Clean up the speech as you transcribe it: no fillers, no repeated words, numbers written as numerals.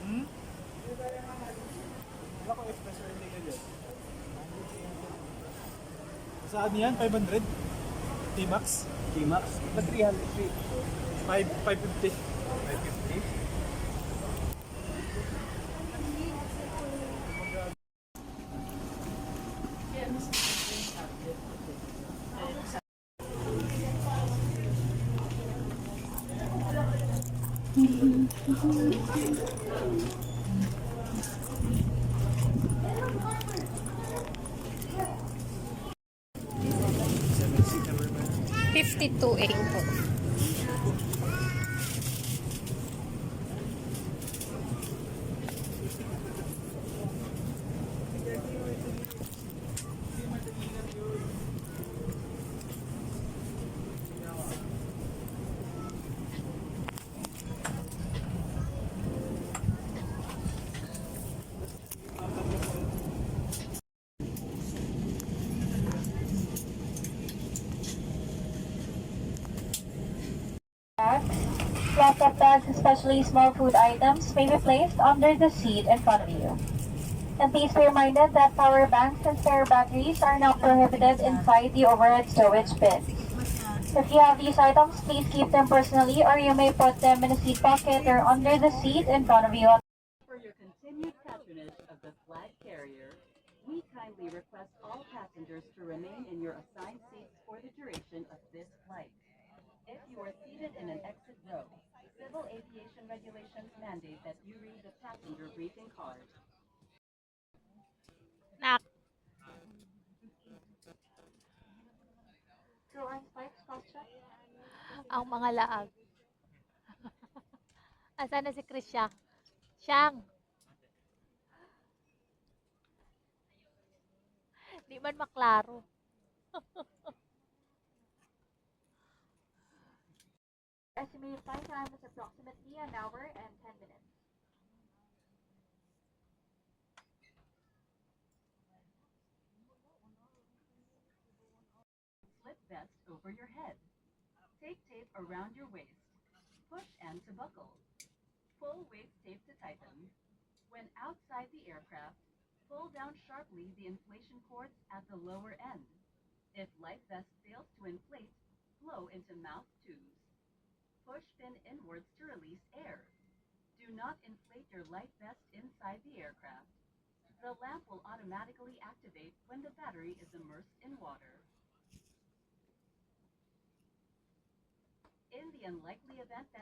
Hmm? Wala ko espresso hindi ka dyan. Saan yan? 500? T-Max? T-Max? Ba't 300 feet? 550. 550? ₱52.8 po. Plastic bags, especially small food items, may be placed under the seat in front of you. And please be reminded that power banks and spare batteries are now prohibited inside the overhead storage bin. If you have these items, please keep them personally, or you may put them in a seat pocket or under the seat in front of you. For your continued patronage of the flag carrier, we kindly request all passengers to remain in your assigned seats for the duration of this flight. If you are seated in an exit row, civil aviation regulations mandate that you read the passenger briefing card. Nak, Crew on spikes, cross-check. ang mga laag. Asan na si Krisha? Siyang! Di man maklaro. Estimated flight time is approximately an hour and 10 minutes. Slip vest over your head. Take tape around your waist. Push and to buckle. Pull waist tape to tighten. When outside the aircraft, pull down sharply the inflation cords at the lower end. If life vest fails to inflate, blow into mouth tubes. Push pin inwards to release air. Do not inflate your life vest inside the aircraft. The lamp will automatically activate when the battery is immersed in water. In the unlikely event that